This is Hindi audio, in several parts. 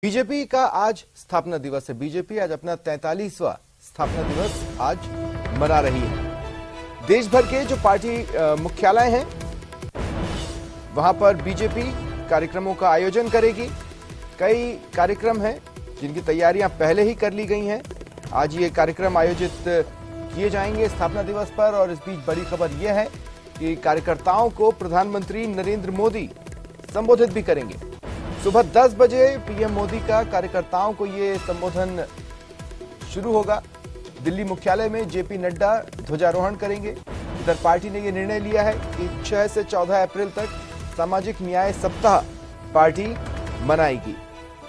बीजेपी का आज स्थापना दिवस है। बीजेपी आज अपना 43वां स्थापना दिवस आज मना रही है। देश भर के जो पार्टी मुख्यालय हैं वहां पर बीजेपी कार्यक्रमों का आयोजन करेगी। कई कार्यक्रम हैं जिनकी तैयारियां पहले ही कर ली गई हैं। आज ये कार्यक्रम आयोजित किए जाएंगे स्थापना दिवस पर। और इस बीच बड़ी खबर यह है कि कार्यकर्ताओं को प्रधानमंत्री नरेंद्र मोदी संबोधित भी करेंगे। सुबह 10 बजे पीएम मोदी का कार्यकर्ताओं को ये संबोधन शुरू होगा। दिल्ली मुख्यालय में जेपी नड्डा ध्वजारोहण करेंगे। इधर पार्टी ने ये निर्णय लिया है कि 6 से 14 अप्रैल तक सामाजिक न्याय सप्ताह पार्टी मनाएगी।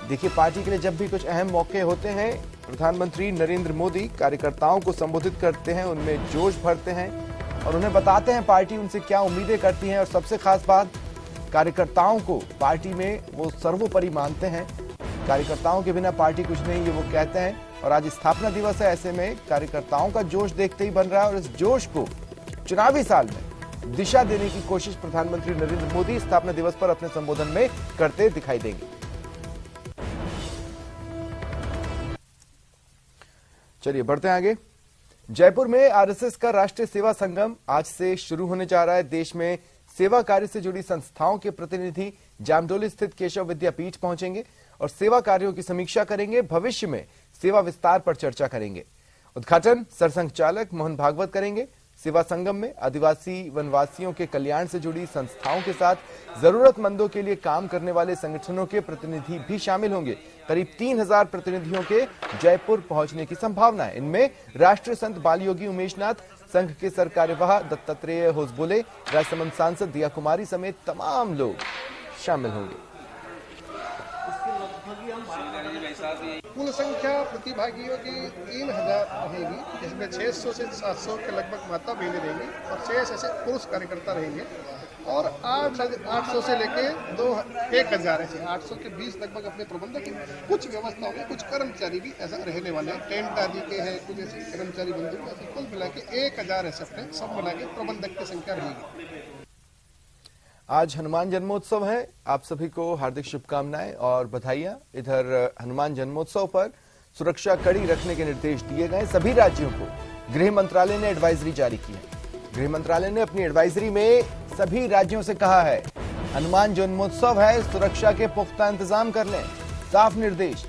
देखिए, पार्टी के लिए जब भी कुछ अहम मौके होते हैं, प्रधानमंत्री नरेंद्र मोदी कार्यकर्ताओं को संबोधित करते हैं, उनमें जोश भरते हैं और उन्हें बताते हैं पार्टी उनसे क्या उम्मीदें करती है। और सबसे खास बात, कार्यकर्ताओं को पार्टी में वो सर्वोपरि मानते हैं। कार्यकर्ताओं के बिना पार्टी कुछ नहीं, ये वो कहते हैं। और आज स्थापना दिवस है, ऐसे में कार्यकर्ताओं का जोश देखते ही बन रहा है। और इस जोश को चुनावी साल में दिशा देने की कोशिश प्रधानमंत्री नरेंद्र मोदी स्थापना दिवस पर अपने संबोधन में करते दिखाई देंगे। चलिए बढ़ते हैं आगे। जयपुर में आरएसएस का राष्ट्रीय सेवा संगम आज से शुरू होने जा रहा है। देश में सेवा कार्य से जुड़ी संस्थाओं के प्रतिनिधि जामडोली स्थित केशव विद्यापीठ पहुंचेंगे और सेवा कार्यों की समीक्षा करेंगे। भविष्य में सेवा विस्तार पर चर्चा करेंगे। उद्घाटन सरसंघ चालक मोहन भागवत करेंगे। सेवा संगम में आदिवासी वनवासियों के कल्याण से जुड़ी संस्थाओं के साथ जरूरतमंदों के लिए काम करने वाले संगठनों के प्रतिनिधि भी शामिल होंगे। करीब 3000 प्रतिनिधियों के जयपुर पहुंचने की संभावना है। इनमें राष्ट्रीय संत बालयोगी उमेशनाथ, संघ के सरकार्यवाह दत्तात्रेय होसबोले, राजसमंद सांसद दिया कुमारी समेत तमाम लोग शामिल होंगे। कुल संख्या प्रतिभागियों की 3000 रहेगी, जिसमें 600 से 700 के लगभग माता बहनें रहेंगी और 6 ऐसे पुरुष कार्यकर्ता रहेंगे। और 800 से लेके 1000 ऐसे 800 के 20 लगभग अपने प्रबंधक हैं। कुछ व्यवस्था होगी, कुछ कर्मचारी भी ऐसा रहने वाले हैं, टेंट आदि के हैं, कुछ ऐसे कर्मचारी बंधु, ऐसे कुल मिला के 1000 ऐसे अपने सब मिला के प्रबंधक की संख्या रहेगी। आज हनुमान जन्मोत्सव है। आप सभी को हार्दिक शुभकामनाएं और बधाइयां। इधर हनुमान जन्मोत्सव पर सुरक्षा कड़ी रखने के निर्देश दिए गए। सभी राज्यों को गृह मंत्रालय ने एडवाइजरी जारी की है। गृह मंत्रालय ने अपनी एडवाइजरी में सभी राज्यों से कहा है, हनुमान जन्मोत्सव है, सुरक्षा के पुख्ता इंतजाम कर लें। साफ निर्देश,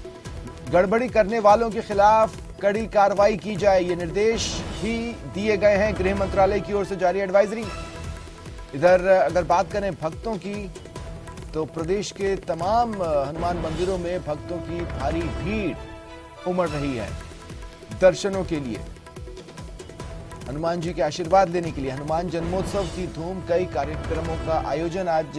गड़बड़ी करने वालों के खिलाफ कड़ी कार्रवाई की जाए, ये निर्देश भी दिए गए हैं गृह मंत्रालय की ओर से जारी एडवाइजरी में। इधर अगर बात करें भक्तों की, तो प्रदेश के तमाम हनुमान मंदिरों में भक्तों की भारी भीड़ उमड़ रही है दर्शनों के लिए, हनुमान जी के आशीर्वाद लेने के लिए। हनुमान जन्मोत्सव की धूम, कई कार्यक्रमों का आयोजन आज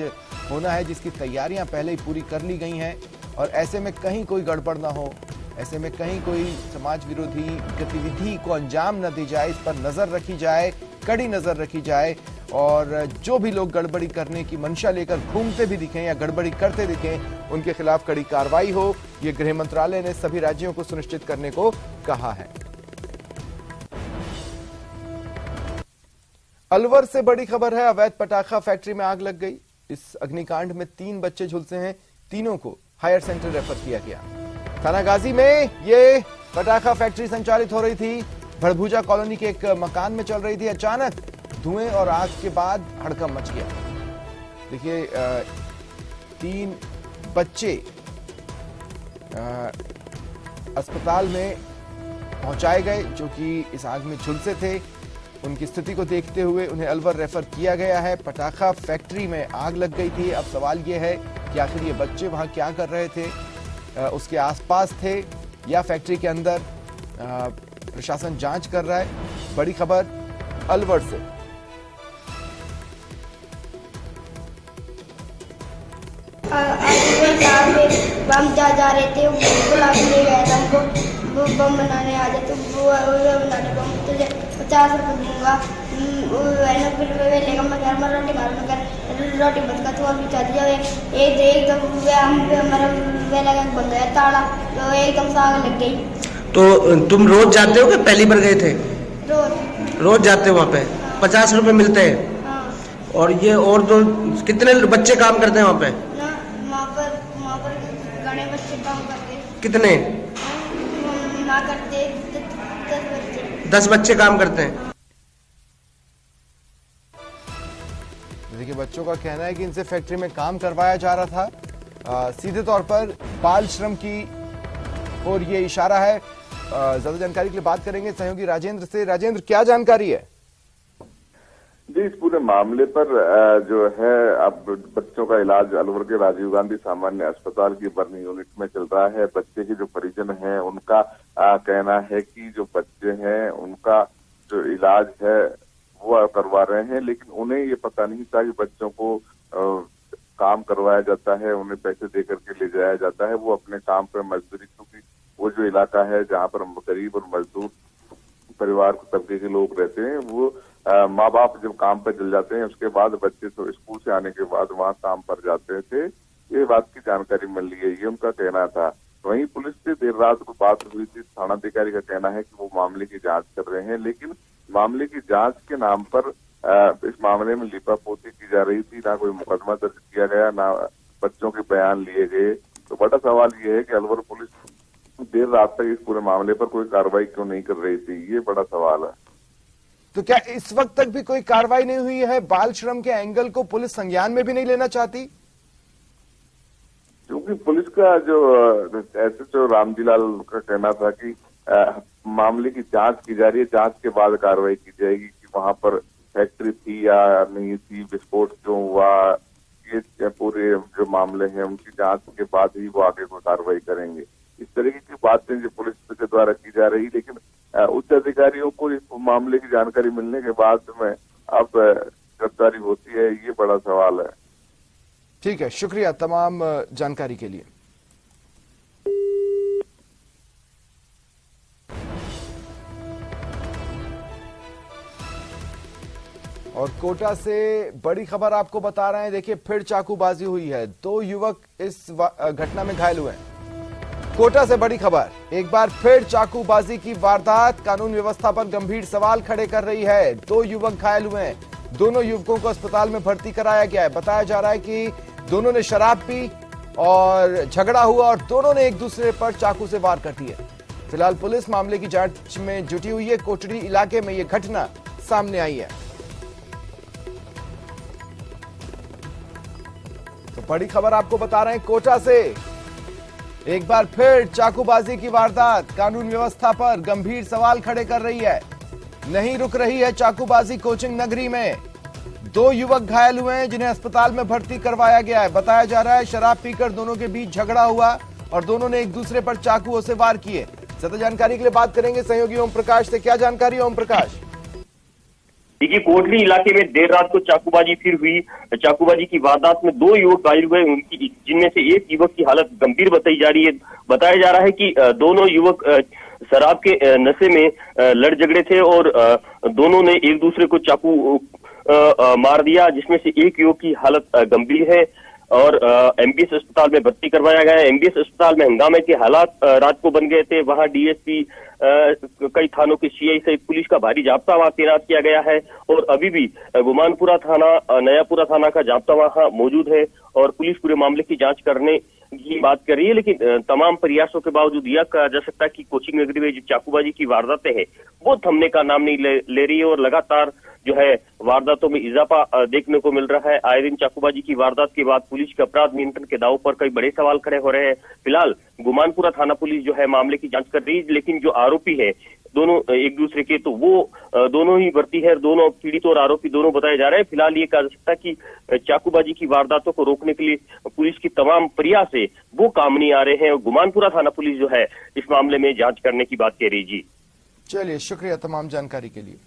होना है, जिसकी तैयारियां पहले ही पूरी कर ली गई हैं। और ऐसे में कहीं कोई गड़बड़ ना हो, ऐसे में कहीं कोई समाज विरोधी गतिविधि को अंजाम न दी जाए, इस पर नजर रखी जाए, कड़ी नजर रखी जाए। और जो भी लोग गड़बड़ी करने की मंशा लेकर घूमते भी दिखें या गड़बड़ी करते दिखें, उनके खिलाफ कड़ी कार्रवाई हो, ये गृह मंत्रालय ने सभी राज्यों को सुनिश्चित करने को कहा है। अलवर से बड़ी खबर है। अवैध पटाखा फैक्ट्री में आग लग गई। इस अग्निकांड में 3 बच्चे झुलसे हैं। तीनों को हायर सेंटर रेफर किया गया। थाना गाजी में ये पटाखा फैक्ट्री संचालित हो रही थी। भड़भूजा कॉलोनी के एक मकान में चल रही थी। अचानक धुएं और आग के बाद हड़कंप मच गया। देखिए, 3 बच्चे अस्पताल में पहुंचाए गए जो कि इस आग में झुलसे थे। उनकी स्थिति को देखते हुए उन्हें अलवर रेफर किया गया है। पटाखा फैक्ट्री में आग लग गई थी। अब सवाल यह है कि आखिर ये बच्चे वहां क्या कर रहे थे, उसके आसपास थे या फैक्ट्री के अंदर। प्रशासन जांच कर रहा है। बड़ी खबर अलवर से। बम जा रहे थे, बुला के ले गया था हमको, बम बनाने आ जाते, बनाने बम तुझे 50 रुपये दूंगा, फिर लेगा मैं घर में रोटी खा लूँगा, रोटी बच का तो अभी चल दिया। एकदम हमारा वेला बंद गया ताला, तो एकदम से आग लग गई। तो तुम रोज जाते हो कि पहली बार गए थे? रोज जाते हो वहाँ पे? 50 रुपए मिलते हैं। हाँ। और ये और जो कितने बच्चे काम करते हैं वहाँ पे? वहाँ पर बड़े बच्चे काम करते हैं। कितने? ना करते 10 बच्चे। 10 बच्चे काम करते हैं। देखिए, बच्चों का कहना है कि इनसे फैक्ट्री में काम करवाया जा रहा था। सीधे तौर पर बाल श्रम की ओर ये इशारा है। ज्यादा जानकारी के लिए बात करेंगे सहयोगी राजेंद्र से। राजेंद्र, क्या जानकारी है? जी, इस पूरे मामले पर जो है अब बच्चों का इलाज अलवर के राजीव गांधी सामान्य अस्पताल की बर्निंग यूनिट में चल रहा है। बच्चे के जो परिजन हैं उनका कहना है कि जो बच्चे हैं उनका जो इलाज है वो करवा रहे हैं, लेकिन उन्हें ये पता नहीं था कि बच्चों को काम करवाया जाता है, उन्हें पैसे देकर के ले जाया जाता है। वो अपने काम पर मजदूरी, क्योंकि वो जो इलाका है जहाँ पर गरीब और मजदूर परिवार तबके के लोग रहते हैं, वो माँ बाप जब काम पर चल जाते हैं उसके बाद बच्चे तो स्कूल से आने के बाद वहाँ काम पर जाते थे। ये बात की जानकारी मिल रही है, ये उनका कहना था। वहीं पुलिस से देर रात को बात हुई थी। थानाधिकारी का कहना है कि वो मामले की जांच कर रहे हैं, लेकिन मामले की जांच के नाम पर इस मामले में लिपापोती की जा रही थी। ना कोई मुकदमा दर्ज किया गया, ना बच्चों के बयान लिए गए। तो बड़ा सवाल ये है कि अलवर पुलिस देर रात तक इस पूरे मामले पर कोई कार्रवाई क्यों नहीं कर रही थी, ये बड़ा सवाल है। तो क्या इस वक्त तक भी कोई कार्रवाई नहीं हुई है? बाल श्रम के एंगल को पुलिस संज्ञान में भी नहीं लेना चाहती? क्योंकि पुलिस का जो एसएचओ रामजीलाल का कहना था कि मामले की जांच की जा रही है, जांच के बाद कार्रवाई की जाएगी कि वहां पर फैक्ट्री थी या नहीं थी, विस्फोट क्यों हुआ, ये पूरे जो मामले हैं उनकी जांच के बाद ही वो आगे कोई कार्रवाई करेंगे। इस तरीके की बातें जो पुलिस के द्वारा की जा रही, लेकिन उच्च अधिकारियों को इस मामले की जानकारी मिलने के बाद में अब गिरफ्तारी होती है, ये बड़ा सवाल है। ठीक है, शुक्रिया तमाम जानकारी के लिए। और कोटा से बड़ी खबर आपको बता रहे हैं। देखिए, फिर चाकूबाजी हुई है, 2 युवक इस घटना में घायल हुए हैं। कोटा से बड़ी खबर, एक बार फिर चाकूबाजी की वारदात कानून व्यवस्था पर गंभीर सवाल खड़े कर रही है। 2 युवक घायल हुए हैं, दोनों युवकों को अस्पताल में भर्ती कराया गया है। बताया जा रहा है कि दोनों ने शराब पी और झगड़ा हुआ और दोनों ने एक दूसरे पर चाकू से वार कर दिए। फिलहाल पुलिस मामले की जांच में जुटी हुई है। कोटड़ी इलाके में यह घटना सामने आई है। तो बड़ी खबर आपको बता रहे हैं कोटा से, एक बार फिर चाकूबाजी की वारदात कानून व्यवस्था पर गंभीर सवाल खड़े कर रही है। नहीं रुक रही है चाकूबाजी कोचिंग नगरी में। 2 युवक घायल हुए हैं जिन्हें अस्पताल में भर्ती करवाया गया है। बताया जा रहा है शराब पीकर दोनों के बीच झगड़ा हुआ और दोनों ने एक दूसरे पर चाकुओं से वार किए। ज्यादा जानकारी के लिए बात करेंगे सहयोगी ओम प्रकाश से। क्या जानकारी है ओम प्रकाश? देखिए, कोटली इलाके में देर रात को चाकूबाजी फिर हुई। चाकूबाजी की वारदात में 2 युवक घायल हुए, जिनमें से एक युवक की हालत गंभीर बताई जा रही है। बताया जा रहा है कि दोनों युवक शराब के नशे में लड़ झगड़े थे और दोनों ने एक दूसरे को चाकू मार दिया, जिसमें से एक युवक की हालत गंभीर है और एमबीएस अस्पताल में भर्ती करवाया गया है। एमबीएस अस्पताल में हंगामे के हालात रात को बन गए थे। वहां डीएसपी, कई थानों के सीआई सहित पुलिस का भारी जाब्ता वहां तैनात किया गया है और अभी भी गुमानपुरा थाना, नयापुरा थाना का जाब्ता वहां मौजूद है और पुलिस पूरे मामले की जांच करने की बात कर रही है। लेकिन तमाम प्रयासों के बावजूद यह कहा जा सकता है कि कोचिंग नगरी में जो चाकूबाजी की वारदातें हैं वो थमने का नाम नहीं ले रही है और लगातार जो है वारदातों में इजाफा देखने को मिल रहा है। आए दिन चाकूबाजी की वारदात के बाद पुलिस के अपराध नियंत्रण के दावों पर कई बड़े सवाल खड़े हो रहे हैं। फिलहाल गुमानपुरा थाना पुलिस जो है मामले की जांच कर रही है, लेकिन जो आरोपी है दोनों एक दूसरे के, तो वो दोनों ही भर्ती है, दोनों पीड़ित और आरोपी दोनों बताए जा रहे हैं। फिलहाल ये कहा जा सकता है कि चाकूबाजी की वारदातों को रोकने के लिए पुलिस की तमाम प्रयास है वो काम नहीं आ रहे हैं और गुमानपुरा थाना पुलिस जो है इस मामले में जांच करने की बात कह रही। जी चलिए, शुक्रिया तमाम जानकारी के लिए।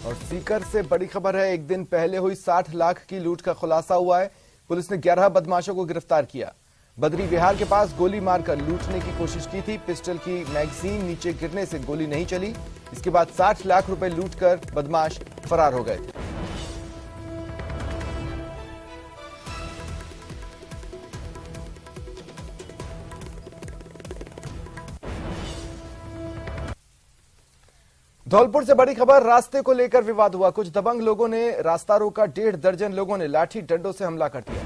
और सीकर से बड़ी खबर है, एक दिन पहले हुई 60 लाख की लूट का खुलासा हुआ है। पुलिस ने 11 बदमाशों को गिरफ्तार किया। बद्री विहार के पास गोली मारकर लूटने की कोशिश की थी। पिस्टल की मैगजीन नीचे गिरने से गोली नहीं चली। इसके बाद 60 लाख रुपए लूटकर बदमाश फरार हो गए थे। धौलपुर से बड़ी खबर, रास्ते को लेकर विवाद हुआ। कुछ दबंग लोगों ने रास्ता रोका। 1.5 दर्जन लोगों ने लाठी डंडों से हमला कर दिया।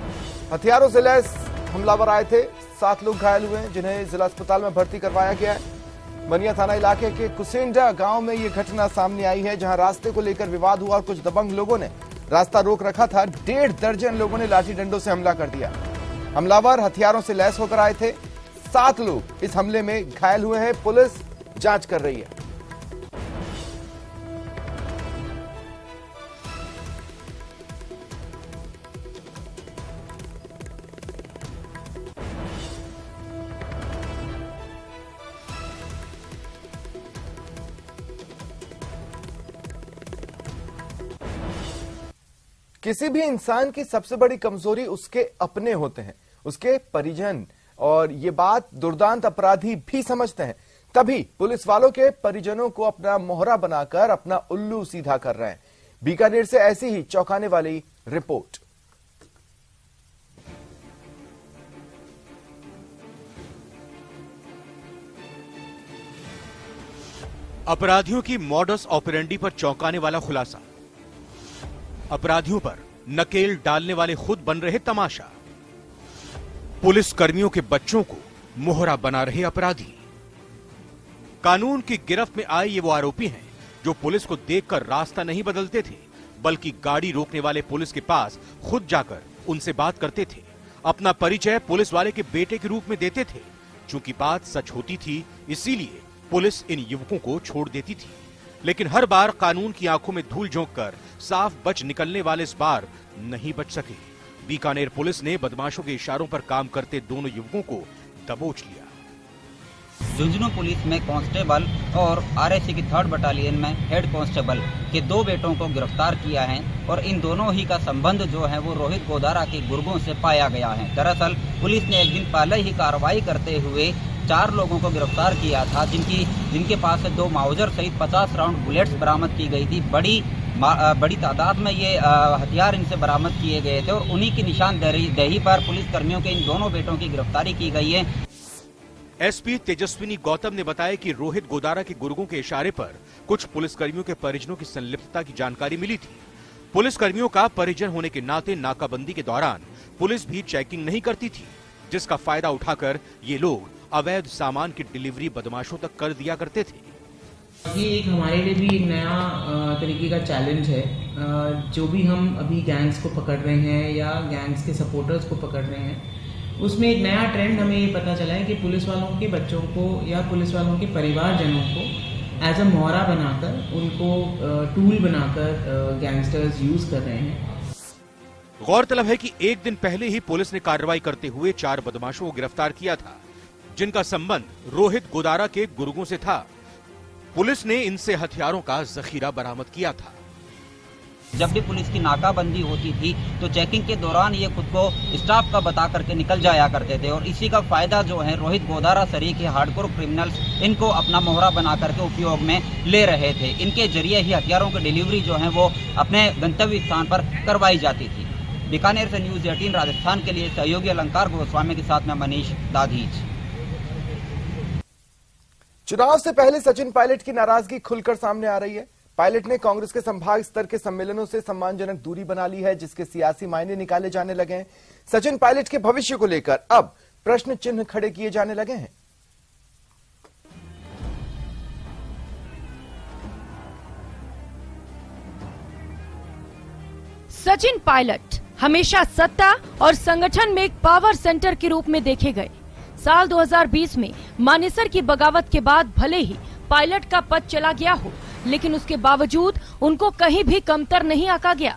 हथियारों से लैस हमलावर आए थे। 7 लोग घायल हुए, जिन्हें जिला अस्पताल में भर्ती करवाया गया है। बनिया थाना इलाके के कुसेंडा गांव में यह घटना सामने आई है, जहां रास्ते को लेकर विवाद हुआ और कुछ दबंग लोगों ने रास्ता रोक रखा था। 1.5 दर्जन लोगों ने लाठी डंडों से हमला कर दिया। हमलावर हथियारों से लैस होकर आए थे। 7 लोग इस हमले में घायल हुए हैं। पुलिस जांच कर रही है। किसी भी इंसान की सबसे बड़ी कमजोरी उसके अपने होते हैं, उसके परिजन, और ये बात दुर्दांत अपराधी भी समझते हैं। तभी पुलिस वालों के परिजनों को अपना मोहरा बनाकर अपना उल्लू सीधा कर रहे हैं। बीकानेर से ऐसी ही चौंकाने वाली रिपोर्ट। अपराधियों की मॉडस ऑपरेंडी पर चौंकाने वाला खुलासा। अपराधियों पर नकेल डालने वाले खुद बन रहे तमाशा। पुलिस कर्मियों के बच्चों को मोहरा बना रहे अपराधी। कानून की गिरफ्त में आए ये वो आरोपी हैं जो पुलिस को देखकर रास्ता नहीं बदलते थे, बल्कि गाड़ी रोकने वाले पुलिस के पास खुद जाकर उनसे बात करते थे। अपना परिचय पुलिस वाले के बेटे के रूप में देते थे। चूंकि बात सच होती थी, इसीलिए पुलिस इन युवकों को छोड़ देती थी। लेकिन हर बार कानून की आंखों में धूल झोंककर साफ बच निकलने वाले इस बार नहीं बच सके। बीकानेर पुलिस ने बदमाशों के इशारों पर काम करते दोनों युवकों को दबोच लिया। झुंझुनू पुलिस में कांस्टेबल और आरएसी की 3rd बटालियन में हेड कांस्टेबल के 2 बेटों को गिरफ्तार किया है और इन दोनों ही का संबंध जो है वो रोहित गोदारा के गुर्गों से पाया गया है। दरअसल पुलिस ने एक दिन पहले ही कार्रवाई करते हुए 4 लोगों को गिरफ्तार किया था, जिनके पास से 2 माउजर सहित 50 राउंड बुलेट्स बरामद की गई थी। बड़ी तादाद में ये हथियार इनसे बरामद किए गए थे और उन्हीं की निशानदेही पर पुलिस कर्मियों के इन दोनों बेटों की गिरफ्तारी की गई है। एसपी तेजस्विनी गौतम ने बताया कि रोहित गोदारा के गुर्गों के इशारे पर कुछ पुलिसकर्मियों के परिजनों की संलिप्तता की जानकारी मिली थी। पुलिसकर्मियों का परिजन होने के नाते नाकाबंदी के दौरान पुलिस भी चेकिंग नहीं करती थी, जिसका फायदा उठाकर ये लोग अवैध सामान की डिलीवरी बदमाशों तक कर दिया करते थे। ये एक हमारे लिए भी एक नया तरीके का चैलेंज है। जो भी हम अभी गैंग्स को पकड़ रहे हैं या गैंग्स के सपोर्टर्स को पकड़ रहे हैं, उसमें एक नया ट्रेंड हमें ये पता चला है कि पुलिस वालों के बच्चों को या पुलिस वालों के परिवारजनों को एज अ मोहरा बनाकर, उनको टूल बनाकर गैंगस्टर्स यूज कर रहे हैं। गौरतलब है कि एक दिन पहले ही पुलिस ने कार्रवाई करते हुए 4 बदमाशों को गिरफ्तार किया था, जिनका संबंध रोहित गोदारा के गुर्गों से था। पुलिस ने इनसे हथियारों का जखीरा बरामद किया था। जब भी पुलिस की नाकाबंदी होती थी तो चेकिंग के दौरान ये खुद को स्टाफ का बता करके निकल जाया करते थे और इसी का फायदा जो है रोहित गोदारा सरीखे हार्डकोर क्रिमिनल्स इनको अपना मोहरा बना करके उपयोग में ले रहे थे। इनके जरिए ही हथियारों की डिलीवरी जो है वो अपने गंतव्य स्थान पर करवाई जाती थी। बीकानेर से न्यूज 18 राजस्थान के लिए सहयोगी अलंकार गोस्वामी के साथ में मनीष दाधीच। चुनाव से पहले सचिन पायलट की नाराजगी खुलकर सामने आ रही है। पायलट ने कांग्रेस के संभाग स्तर के सम्मेलनों से सम्मानजनक दूरी बना ली है, जिसके सियासी मायने निकाले जाने लगे हैं। सचिन पायलट के भविष्य को लेकर अब प्रश्न चिन्ह खड़े किए जाने लगे हैं। सचिन पायलट हमेशा सत्ता और संगठन में एक पावर सेंटर के रूप में देखे गए। साल 2020 में मानेसर की बगावत के बाद भले ही पायलट का पद चला गया हो, लेकिन उसके बावजूद उनको कहीं भी कमतर नहीं आंका गया।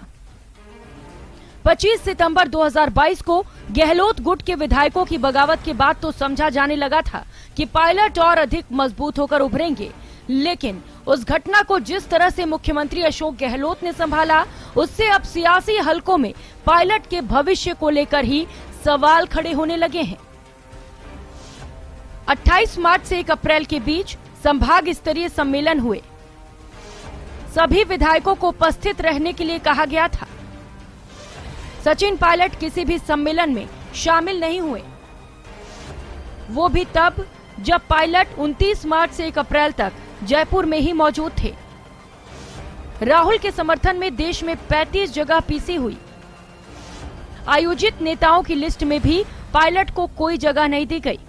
25 सितंबर 2022 को गहलोत गुट के विधायकों की बगावत के बाद तो समझा जाने लगा था कि पायलट और अधिक मजबूत होकर उभरेंगे, लेकिन उस घटना को जिस तरह से मुख्यमंत्री अशोक गहलोत ने संभाला, उससे अब सियासी हलकों में पायलट के भविष्य को लेकर ही सवाल खड़े होने लगे हैं। 28 मार्च से 1 अप्रैल के बीच संभाग स्तरीय सम्मेलन हुए। सभी विधायकों को उपस्थित रहने के लिए कहा गया था। सचिन पायलट किसी भी सम्मेलन में शामिल नहीं हुए, वो भी तब जब पायलट 29 मार्च से 1 अप्रैल तक जयपुर में ही मौजूद थे। राहुल के समर्थन में देश में 35 जगह पीसी हुई। आयोजित नेताओं की लिस्ट में भी पायलट को कोई जगह नहीं दी गई।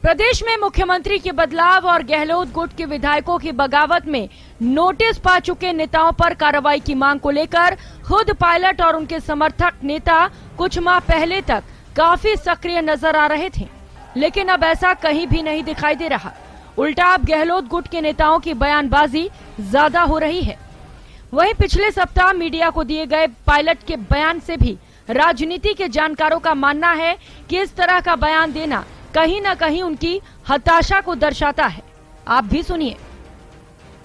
प्रदेश में मुख्यमंत्री के बदलाव और गहलोत गुट के विधायकों की बगावत में नोटिस पा चुके नेताओं पर कार्रवाई की मांग को लेकर खुद पायलट और उनके समर्थक नेता कुछ माह पहले तक काफी सक्रिय नजर आ रहे थे, लेकिन अब ऐसा कहीं भी नहीं दिखाई दे रहा। उल्टा अब गहलोत गुट के नेताओं की बयानबाजी ज्यादा हो रही है। वहीं पिछले सप्ताह मीडिया को दिए गए पायलट के बयान से भी राजनीति के जानकारों का मानना है कि इस तरह का बयान देना कहीं न कहीं उनकी हताशा को दर्शाता है। आप भी सुनिए।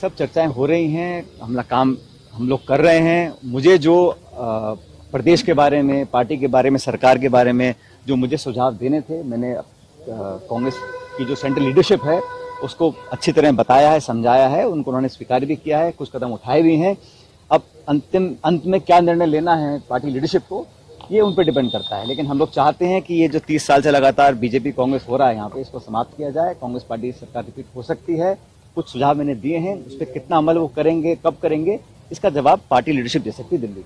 सब चर्चाएं हो रही हैं, काम हम लोग कर रहे हैं। मुझे जो प्रदेश के बारे में, पार्टी के बारे में, सरकार के बारे में जो मुझे सुझाव देने थे, मैंने कांग्रेस की जो सेंट्रल लीडरशिप है उसको अच्छी तरह बताया है, समझाया है, उनको उन्होंने स्वीकार भी किया है, कुछ कदम उठाए भी हैं। अब अंत में क्या निर्णय लेना है पार्टी लीडरशिप को, ये उन पर डिपेंड करता है। लेकिन हम लोग चाहते हैं कि ये जो 30 साल से लगातार बीजेपी कांग्रेस हो रहा है यहाँ पे, इसको समाप्त किया जाए। कांग्रेस पार्टी सरकार रिपीट हो सकती है। कुछ सुझाव मैंने दिए हैं, उस पर कितना अमल वो करेंगे, कब करेंगे, इसका जवाब पार्टी लीडरशिप दे सकती है दिल्ली।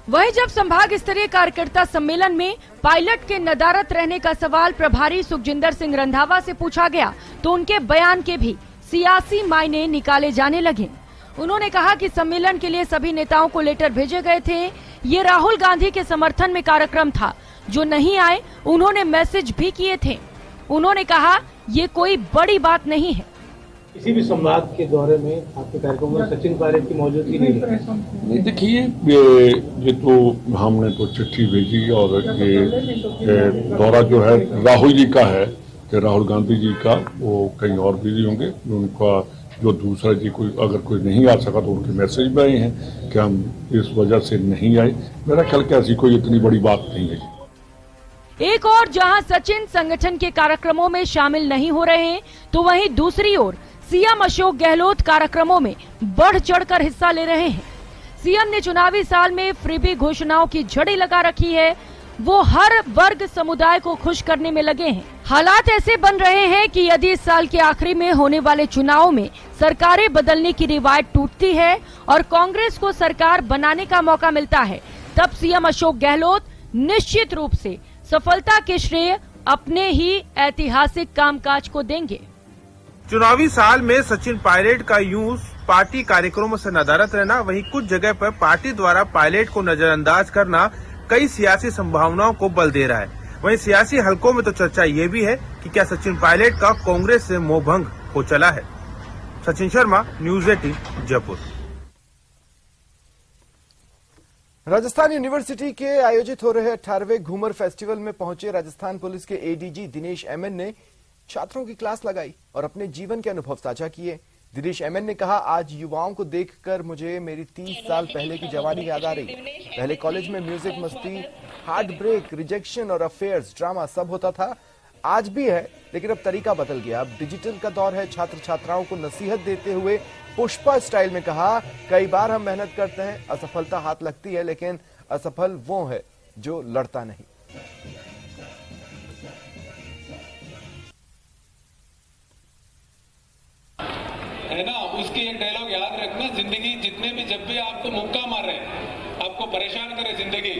वहीं जब संभाग स्तरीय कार्यकर्ता सम्मेलन में पायलट के नदारत रहने का सवाल प्रभारी सुखजिंदर सिंह रंधावा से पूछा गया तो उनके बयान के भी सियासी मायने निकाले जाने लगे। उन्होंने कहा कि सम्मेलन के लिए सभी नेताओं को लेटर भेजे गए थे। ये राहुल गांधी के समर्थन में कार्यक्रम था, जो नहीं आए उन्होंने मैसेज भी किए थे। उन्होंने कहा ये कोई बड़ी बात नहीं है। किसी भी संवाद के दौरे में आपके कार्यक्रम में सचिन पायलट की मौजूदगी नहीं। देखिए, ये तो हमने तो चिट्ठी भेजी और ये दौरा जो है राहुल जी का है कि राहुल गांधी जी का, वो कहीं और बिजी होंगे। उनका जो दूसरा जी अगर कोई नहीं आ सका तो उनके मैसेज भी आए हैं कि हम इस वजह से नहीं आए। मेरा ख्याल कि ऐसी कोई इतनी बड़ी बात नहीं है। एक और जहां सचिन संगठन के कार्यक्रमों में शामिल नहीं हो रहे हैं, तो वहीं दूसरी ओर सीएम अशोक गहलोत कार्यक्रमों में बढ़ चढ़कर हिस्सा ले रहे हैं। सीएम ने चुनावी साल में फ्रीबी घोषणाओं की झड़ी लगा रखी है। वो हर वर्ग समुदाय को खुश करने में लगे हैं। हालात ऐसे बन रहे हैं कि यदि इस साल के आखिरी में होने वाले चुनाव में सरकारें बदलने की रिवायत टूटती है और कांग्रेस को सरकार बनाने का मौका मिलता है, तब सीएम अशोक गहलोत निश्चित रूप से सफलता के श्रेय अपने ही ऐतिहासिक कामकाज को देंगे। चुनावी साल में सचिन पायलट का यूं पार्टी कार्यक्रमों से नदारत रहना, वहीं कुछ जगह पर पार्टी द्वारा पायलट को नजरअंदाज करना कई सियासी संभावनाओं को बल दे रहा है। वहीं सियासी हलकों में तो चर्चा ये भी है कि क्या सचिन पायलट का कांग्रेस से मोहभंग हो चला है। सचिन शर्मा, न्यूज़ 18, जयपुर। राजस्थान यूनिवर्सिटी के आयोजित हो रहे 18वें घूमर फेस्टिवल में पहुंचे राजस्थान पुलिस के एडीजी दिनेश एमएन ने छात्रों की क्लास लगाई और अपने जीवन के अनुभव साझा किए। दिनेश एमएन ने कहा, आज युवाओं को देखकर मुझे मेरी 30 साल पहले की जवानी याद आ रही। पहले कॉलेज में म्यूजिक, मस्ती, हार्ट ब्रेक, रिजेक्शन और अफेयर्स, ड्रामा सब होता था। आज भी है, लेकिन अब तरीका बदल गया। अब डिजिटल का दौर है। छात्र छात्राओं को नसीहत देते हुए पुष्पा स्टाइल में कहा, कई बार हम मेहनत करते हैं, असफलता हाथ लगती है, लेकिन असफल वो है जो लड़ता नहीं। है ना, उसकी एक डायलॉग याद रखना, जिंदगी जितने भी जब भी आपको मुक्का मारे, आपको परेशान करे जिंदगी,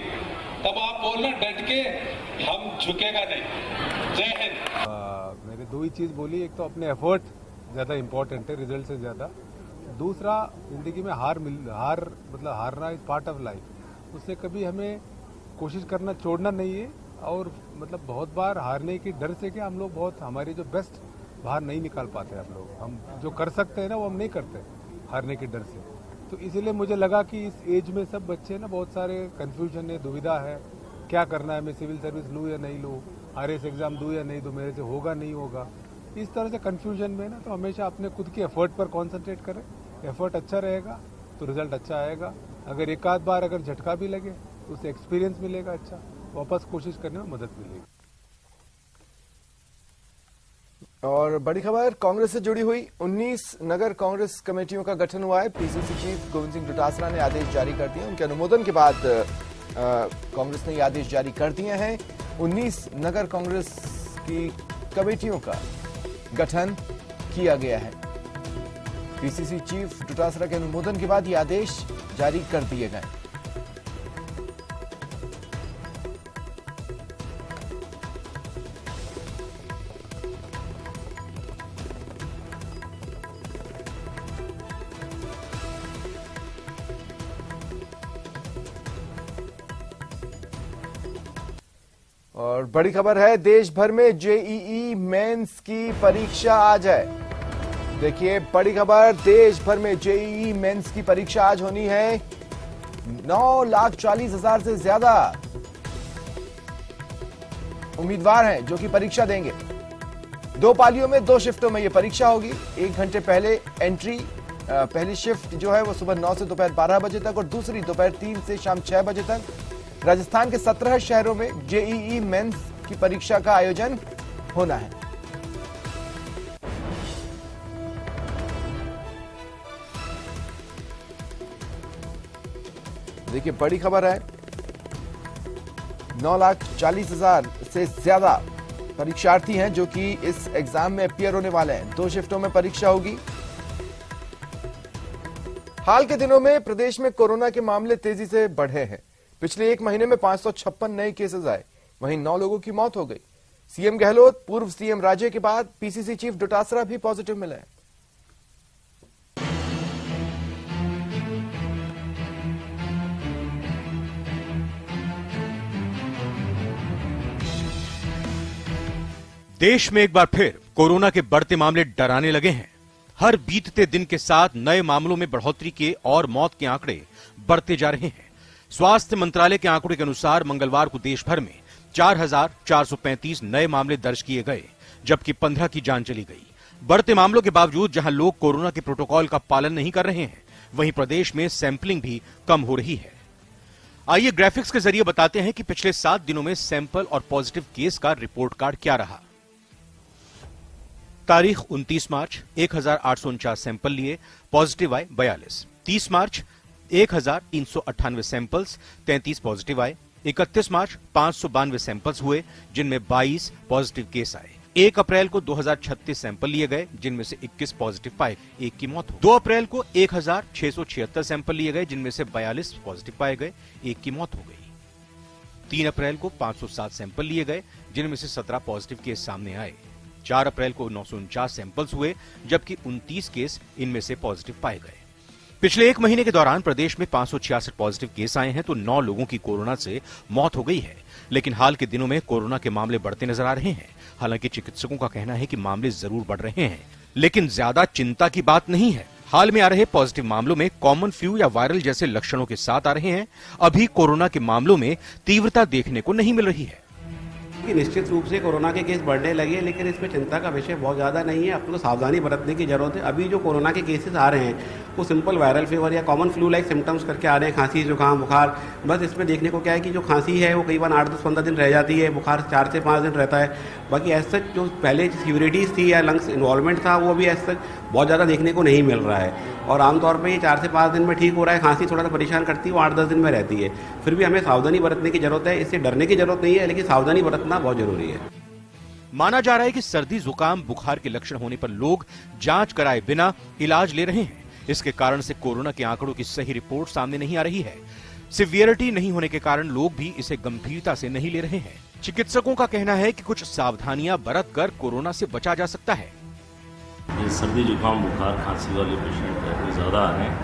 तब आप बोलना डट के, हम झुकेगा नहीं। जय हिंद। मैंने दो ही चीज बोली, एक तो अपने एफर्ट ज्यादा इंपॉर्टेंट है रिजल्ट से ज्यादा। दूसरा, जिंदगी में हारना इज पार्ट ऑफ लाइफ। उससे कभी हमें कोशिश करना छोड़ना नहीं है। और मतलब बहुत बार हारने की डर से कि हम लोग बहुत हमारी जो बेस्ट बाहर नहीं निकाल पाते हम लोग। हम जो कर सकते हैं ना वो हम नहीं करते हारने के डर से। तो इसीलिए मुझे लगा कि इस एज में सब बच्चे ना बहुत सारे कंफ्यूजन है, दुविधा है, क्या करना है, मैं सिविल सर्विस लूँ या नहीं लूँ, आरएस एग्जाम दूँ या नहीं दूँ, मेरे से होगा नहीं होगा, इस तरह से कंफ्यूजन में ना, तो हमेशा अपने खुद के एफर्ट पर कॉन्सेंट्रेट करें। एफर्ट अच्छा रहेगा तो रिजल्ट अच्छा आएगा। अगर एक आध बार अगर झटका भी लगे तो उससे एक्सपीरियंस मिलेगा, अच्छा वापस कोशिश करने में मदद मिलेगी। और बड़ी खबर कांग्रेस से जुड़ी हुई 19 नगर कांग्रेस कमेटियों का गठन हुआ है। पीसीसी चीफ गोविंद सिंह डोटासरा ने आदेश जारी कर दिए। उनके अनुमोदन के बाद कांग्रेस ने ये आदेश जारी कर दिए हैं। 19 नगर कांग्रेस की कमेटियों का गठन किया गया है। पीसीसी चीफ डोटासरा के अनुमोदन के बाद ये आदेश जारी कर दिए गए। और बड़ी खबर है, देश भर में जेईई मेंस की परीक्षा आज है। देखिए बड़ी खबर, देश भर में जेईई मेंस की परीक्षा आज होनी है। 9,40,000 से ज्यादा उम्मीदवार हैं जो कि परीक्षा देंगे। 2 पालियों में 2 शिफ्टों में यह परीक्षा होगी। 1 घंटे पहले एंट्री, पहली शिफ्ट जो है वो सुबह 9 से दोपहर 12 बजे तक और दूसरी दोपहर 3 से शाम 6 बजे तक। राजस्थान के 17 शहरों में जेईई मेंस की परीक्षा का आयोजन होना है। देखिए बड़ी खबर है, 9,40,000 से ज्यादा परीक्षार्थी हैं जो कि इस एग्जाम में अपीयर होने वाले हैं। 2 शिफ्टों में परीक्षा होगी। हाल के दिनों में प्रदेश में कोरोना के मामले तेजी से बढ़े हैं। पिछले 1 महीने में 556 नए केसेस आए, वहीं 9 लोगों की मौत हो गई। सीएम गहलोत, पूर्व सीएम राजे के बाद पीसीसी चीफ डोटासरा भी पॉजिटिव मिले हैं। देश में एक बार फिर कोरोना के बढ़ते मामले डराने लगे हैं। हर बीतते दिन के साथ नए मामलों में बढ़ोतरी के और मौत के आंकड़े बढ़ते जा रहे हैं। स्वास्थ्य मंत्रालय के आंकड़े के अनुसार मंगलवार को देश भर में 4,435 नए मामले दर्ज किए गए, जबकि 15 की जान चली गई। बढ़ते मामलों के बावजूद जहां लोग कोरोना के प्रोटोकॉल का पालन नहीं कर रहे हैं, वहीं प्रदेश में सैंपलिंग भी कम हो रही है। आइए ग्राफिक्स के जरिए बताते हैं कि पिछले 7 दिनों में सैंपल और पॉजिटिव केस का रिपोर्ट कार्ड क्या रहा। तारीख 29 मार्च 1,849 सैंपल लिए, पॉजिटिव आए 42। 30 मार्च 1,398 सैंपल्स, 33 पॉजिटिव आए। 31 मार्च 592 सैंपल्स हुए, जिनमें 22 पॉजिटिव केस आए। 1 अप्रैल को 2,036 सैंपल लिए गए, जिनमें से 21 पॉजिटिव पाए, 1 की मौत हो। 2 अप्रैल को 1,676 सैंपल लिए गए, जिनमें से 42 पॉजिटिव पाए गए, 1 की मौत हो गई। 3 अप्रैल को 507 सैंपल लिए गए, जिनमें से 17 पॉजिटिव केस सामने आए। 4 अप्रैल को 949 सैंपल्स हुए, जबकि 29 केस इनमें से पॉजिटिव पाए गए। पिछले 1 महीने के दौरान प्रदेश में 566 पॉजिटिव केस आए हैं, तो 9 लोगों की कोरोना से मौत हो गई है। लेकिन हाल के दिनों में कोरोना के मामले बढ़ते नजर आ रहे हैं। हालांकि चिकित्सकों का कहना है कि मामले जरूर बढ़ रहे हैं, लेकिन ज्यादा चिंता की बात नहीं है। हाल में आ रहे पॉजिटिव मामलों में कॉमन फ्लू या वायरल जैसे लक्षणों के साथ आ रहे हैं। अभी कोरोना के मामलों में तीव्रता देखने को नहीं मिल रही है। कि निश्चित रूप से कोरोना के केस बढ़ने लगे, लेकिन इसमें चिंता का विषय बहुत ज़्यादा नहीं है। आपको सावधानी बरतने की जरूरत है। अभी जो कोरोना के केसेस आ रहे हैं वो सिंपल वायरल फीवर या कॉमन फ्लू लाइक सिम्टम्स करके आ रहे हैं, खांसी, जुकाम, बुखार। बस इसमें देखने को क्या है कि जो खांसी है वो कई बार 8-10-15 दिन रह जाती है, बुखार 4 से 5 दिन रहता है। बाकी ऐसा जो पहले सीवरेटीज थी या लंग्स इन्वॉल्वमेंट था वो भी ऐसा बहुत ज़्यादा देखने को नहीं मिल रहा है। और आमतौर पर ये 4 से 5 दिन में ठीक हो रहा है। खांसी थोड़ा सा परेशान करती है, वो 8-10 दिन में रहती है। फिर भी हमें सावधानी बरतने की जरूरत है। इससे डरने की जरूरत नहीं है, लेकिन सावधानी बरतना बहुत जरूरी है। माना जा रहा है कि सर्दी, जुकाम, बुखार के लक्षण होने पर लोग जांच कराए बिना इलाज ले रहे हैं। इसके कारण से कोरोना के आंकड़ों की सही रिपोर्ट सामने नहीं आ रही है। सिवियरिटी नहीं होने के कारण लोग भी इसे गंभीरता से नहीं ले रहे हैं। चिकित्सकों का कहना है कि कुछ सावधानियां बरत कर कोरोना से बचा जा सकता है। ये सर्दी, जुकाम, बुखार, खांसी वाले पेशेंट काफी ज्यादा आ रहे हैं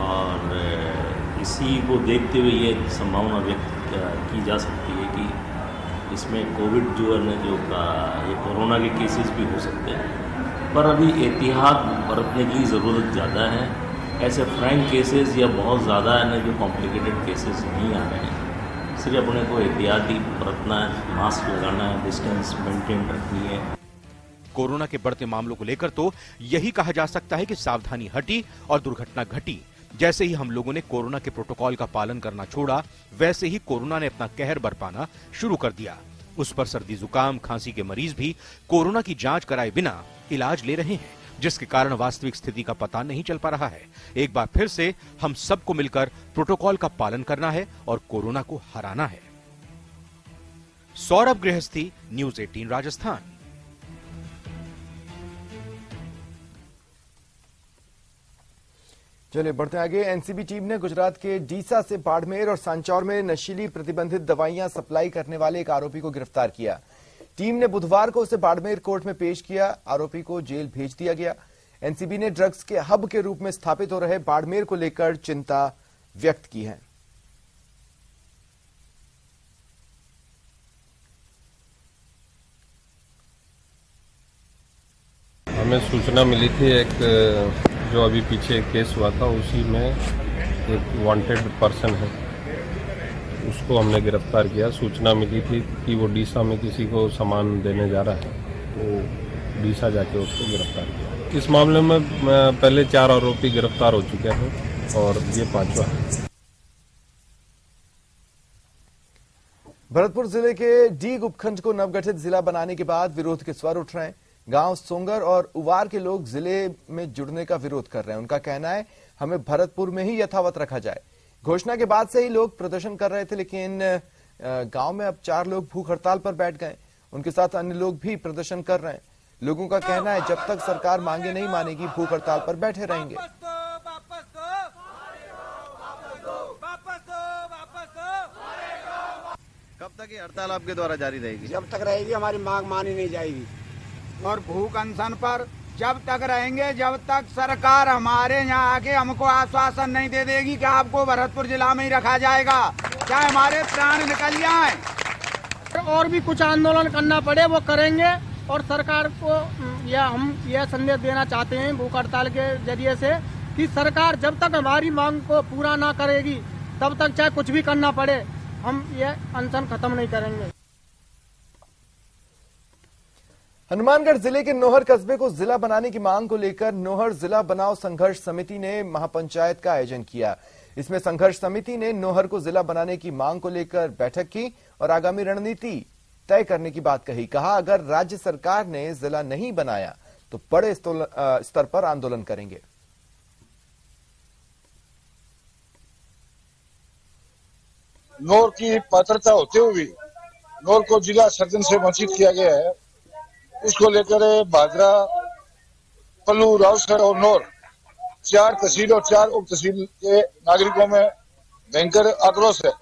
और इसी को देखते हुए ये संभावना व्यक्त की जा सकती है कि इसमें कोविड जो है जो ये कोरोना के केसेस भी हो सकते हैं। पर अभी एहतियात बरतने की ज़रूरत ज़्यादा है। ऐसे फ्रैंक केसेस या बहुत ज़्यादा है जो कॉम्प्लिकेटेड केसेस नहीं आ रहे हैं। सिर्फ अपने को एहतियाती बरतना है, मास्क लगाना है, डिस्टेंस मेंटेन रखनी है। कोरोना के बढ़ते मामलों को लेकर तो यही कहा जा सकता है कि सावधानी हटी और दुर्घटना घटी। जैसे ही हम लोगों ने कोरोना के प्रोटोकॉल का पालन करना छोड़ा, वैसे ही कोरोना ने अपना कहर बरपाना शुरू कर दिया। उस पर सर्दी, जुकाम, खांसी के मरीज भी कोरोना की जांच कराए बिना इलाज ले रहे हैं, जिसके कारण वास्तविक स्थिति का पता नहीं चल पा रहा है। एक बार फिर से हम सबको मिलकर प्रोटोकॉल का पालन करना है और कोरोना को हराना है। सौरभ गृहस्थी, न्यूज़ 18 राजस्थान। चलिए बढ़ते आगे। एनसीबी टीम ने गुजरात के डीसा से बाड़मेर और सांचौर में नशीली प्रतिबंधित दवाइयां सप्लाई करने वाले एक आरोपी को गिरफ्तार किया। टीम ने बुधवार को उसे बाड़मेर कोर्ट में पेश किया। आरोपी को जेल भेज दिया गया। एनसीबी ने ड्रग्स के हब के रूप में स्थापित हो रहे बाड़मेर को लेकर चिंता व्यक्त की है। हमें सूचना मिली थी एक जो अभी पीछे केस हुआ था उसी में एक वांटेड पर्सन है, उसको हमने गिरफ्तार किया। सूचना मिली थी कि वो डीसा में किसी को सामान देने जा रहा है, तो डीसा जाके उसको गिरफ्तार किया। इस मामले में पहले 4 आरोपी गिरफ्तार हो चुके हैं और ये 5वां है। भरतपुर जिले के डीग उपखंड को नवगठित जिला बनाने के बाद विरोध के स्वर उठ रहे हैं। गांव सोंगर और उवार के लोग जिले में जुड़ने का विरोध कर रहे हैं। उनका कहना है हमें भरतपुर में ही यथावत रखा जाए। घोषणा के बाद से ही लोग प्रदर्शन कर रहे थे, लेकिन गांव में अब 4 लोग भूख हड़ताल पर बैठ गए। उनके साथ अन्य लोग भी प्रदर्शन कर रहे हैं। लोगों का कहना है जब तक सरकार मांगे नहीं मानेगी भूख हड़ताल पर बैठे रहेंगे। कब तक ये हड़ताल आपके द्वारा जारी रहेगी? जब तक रहेगी हमारी मांग मानी नहीं जाएगी। और भूख अनशन पर जब तक रहेंगे जब तक सरकार हमारे यहाँ आके हमको आश्वासन नहीं दे देगी कि आपको भरतपुर जिला में ही रखा जाएगा, चाहे हमारे प्राण निकल जाएं। और भी कुछ आंदोलन करना पड़े वो करेंगे। और सरकार को हम यह संदेश देना चाहते हैं भूख हड़ताल के जरिए से कि सरकार जब तक हमारी मांग को पूरा ना करेगी तब तक चाहे कुछ भी करना पड़े हम ये अनशन खत्म नहीं करेंगे। हनुमानगढ़ जिले के नोहर कस्बे को जिला बनाने की मांग को लेकर नोहर जिला बनाओ संघर्ष समिति ने महापंचायत का आयोजन किया। इसमें संघर्ष समिति ने नोहर को जिला बनाने की मांग को लेकर बैठक की और आगामी रणनीति तय करने की बात कही। कहा अगर राज्य सरकार ने जिला नहीं बनाया तो बड़े स्तर पर आंदोलन करेंगे। नोहर की पात्रता होते हुए नोहर को जिला सर्जन से वंचित किया गया है। उसको लेकर भादरा, पल्लू, राउसगढ़ और नोहर 4 तहसील और 4 उप तहसील के नागरिकों में भयंकर आक्रोश है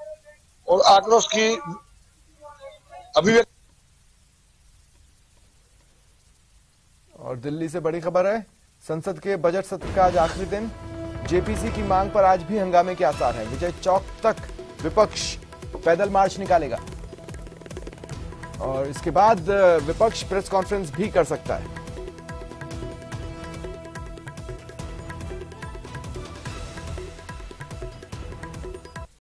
और आक्रोश की अभिव्यक्ति। और दिल्ली से बड़ी खबर है, संसद के बजट सत्र का आज आखिरी दिन। जेपीसी की मांग पर आज भी हंगामे के आसार हैं। विजय चौक तक विपक्ष पैदल मार्च निकालेगा और इसके बाद विपक्ष प्रेस कॉन्फ्रेंस भी कर सकता है।